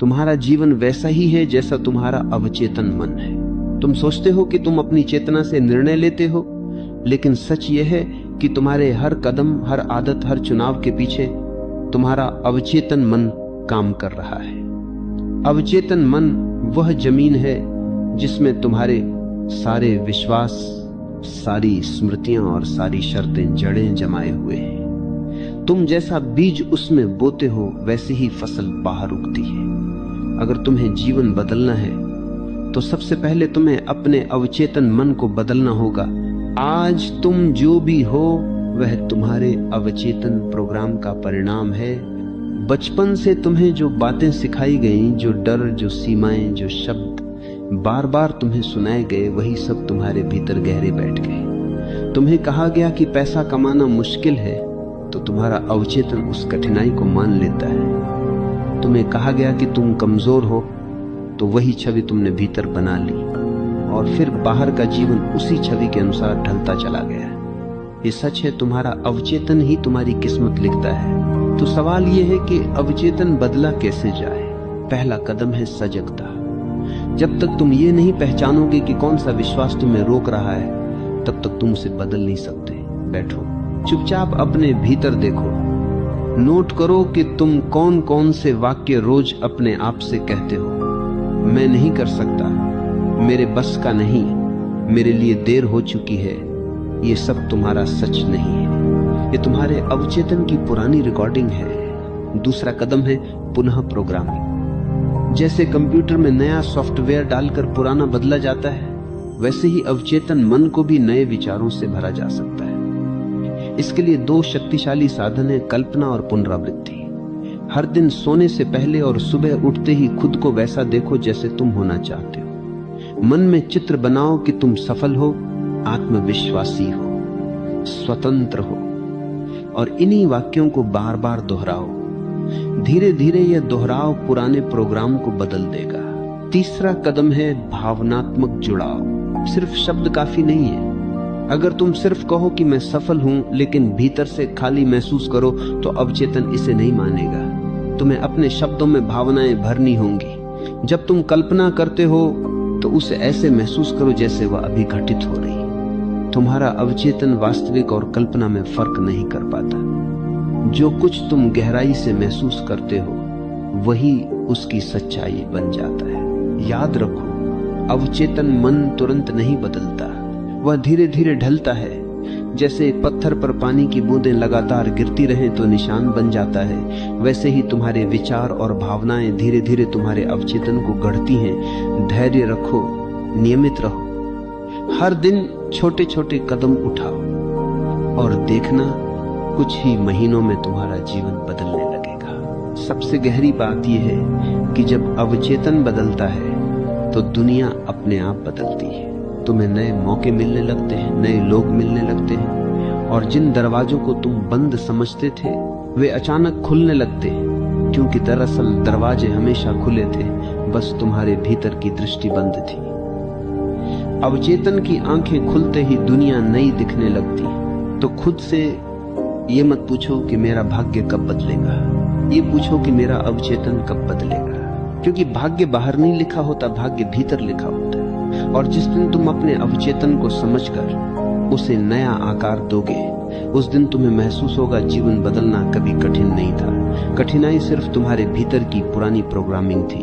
तुम्हारा जीवन वैसा ही है जैसा तुम्हारा अवचेतन मन है। तुम सोचते हो कि तुम अपनी चेतना से निर्णय लेते हो, लेकिन सच यह है कि तुम्हारे हर कदम, हर आदत, हर चुनाव के पीछे तुम्हारा अवचेतन मन काम कर रहा है। अवचेतन मन वह जमीन है जिसमें तुम्हारे सारे विश्वास, सारी स्मृतियां और सारी शर्तें, जड़ें जमाए हुए हैं। तुम जैसा बीज उसमें बोते हो वैसे ही फसल बाहर उगती है। अगर तुम्हें जीवन बदलना है तो सबसे पहले तुम्हें अपने अवचेतन मन को बदलना होगा। आज तुम जो भी हो वह तुम्हारे अवचेतन प्रोग्राम का परिणाम है। बचपन से तुम्हें जो बातें सिखाई गईं, जो डर, जो सीमाएं, जो शब्द बार बार तुम्हें सुनाए गए, वही सब तुम्हारे भीतर गहरे बैठ गए। तुम्हें कहा गया कि पैसा कमाना मुश्किल है, तो तुम्हारा अवचेतन उस कठिनाई को मान लेता है। तुम्हें कहा गया कि तुम कमजोर हो, तो वही छवि तुमने भीतर बना ली और फिर बाहर का जीवन उसी छवि के अनुसार ढलता चला गया। ये सच है, तुम्हारा अवचेतन ही तुम्हारी किस्मत लिखता है। तो सवाल यह है कि अवचेतन बदला कैसे जाए। पहला कदम है सजगता। जब तक तुम ये नहीं पहचानोगे कि कौन सा विश्वास तुम्हें रोक रहा है, तब तक तुम उसे बदल नहीं सकते। बैठो, चुपचाप अपने भीतर देखो। नोट करो कि तुम कौन कौन से वाक्य रोज अपने आप से कहते हो। मैं नहीं कर सकता, मेरे बस का नहीं, मेरे लिए देर हो चुकी है। ये सब तुम्हारा सच नहीं है, ये तुम्हारे अवचेतन की पुरानी रिकॉर्डिंग है। दूसरा कदम है पुनः प्रोग्रामिंग। जैसे कंप्यूटर में नया सॉफ्टवेयर डालकर पुराना बदला जाता है, वैसे ही अवचेतन मन को भी नए विचारों से भरा जा सकता है। इसके लिए दो शक्तिशाली साधन है, कल्पना और पुनरावृत्ति। हर दिन सोने से पहले और सुबह उठते ही खुद को वैसा देखो जैसे तुम होना चाहते हो। मन में चित्र बनाओ कि तुम सफल हो, आत्मविश्वासी हो, स्वतंत्र हो, और इन्हीं वाक्यों को बार बार दोहराओ। धीरे धीरे यह दोहराव पुराने प्रोग्राम को बदल देगा। तीसरा कदम है भावनात्मक जुड़ाव। सिर्फ शब्द काफी नहीं है। अगर तुम सिर्फ कहो कि मैं सफल हूं, लेकिन भीतर से खाली महसूस करो, तो अवचेतन इसे नहीं मानेगा। तुम्हें अपने शब्दों में भावनाएं भरनी होंगी। जब तुम कल्पना करते हो तो उसे ऐसे महसूस करो जैसे वह अभी घटित हो रही। तुम्हारा अवचेतन वास्तविक और कल्पना में फर्क नहीं कर पाता। जो कुछ तुम गहराई से महसूस करते हो, वही उसकी सच्चाई बन जाता है। याद रखो, अवचेतन मन तुरंत नहीं बदलता, वह धीरे धीरे ढलता है। जैसे एक पत्थर पर पानी की बूंदें लगातार गिरती रहें तो निशान बन जाता है, वैसे ही तुम्हारे विचार और भावनाएं धीरे धीरे तुम्हारे अवचेतन को गढ़ती हैं। धैर्य रखो, नियमित रहो, हर दिन छोटे छोटे कदम उठाओ और देखना, कुछ ही महीनों में तुम्हारा जीवन बदलने लगेगा। सबसे गहरी बात यह है कि जब अवचेतन बदलता है तो दुनिया अपने आप बदलती है। तुम्हें नए मौके मिलने लगते हैं, नए लोग मिलने लगते हैं, और जिन दरवाजों को तुम बंद समझते थे वे अचानक खुलने लगते हैं, क्योंकि दरअसल दरवाजे हमेशा खुले थे, बस तुम्हारे भीतर की दृष्टि बंद थी। अवचेतन की आंखें खुलते ही दुनिया नई दिखने लगती। तो खुद से ये मत पूछो कि मेरा भाग्य कब बदलेगा, ये पूछो कि मेरा अवचेतन कब बदलेगा। क्योंकि भाग्य बाहर नहीं लिखा होता, भाग्य भीतर लिखा होता है। और जिस दिन तुम अपने अवचेतन को समझकर उसे नया आकार दोगे, उस दिन तुम्हें महसूस होगा जीवन बदलना कभी कठिन नहीं था। कठिनाई सिर्फ तुम्हारे भीतर की पुरानी प्रोग्रामिंग थी।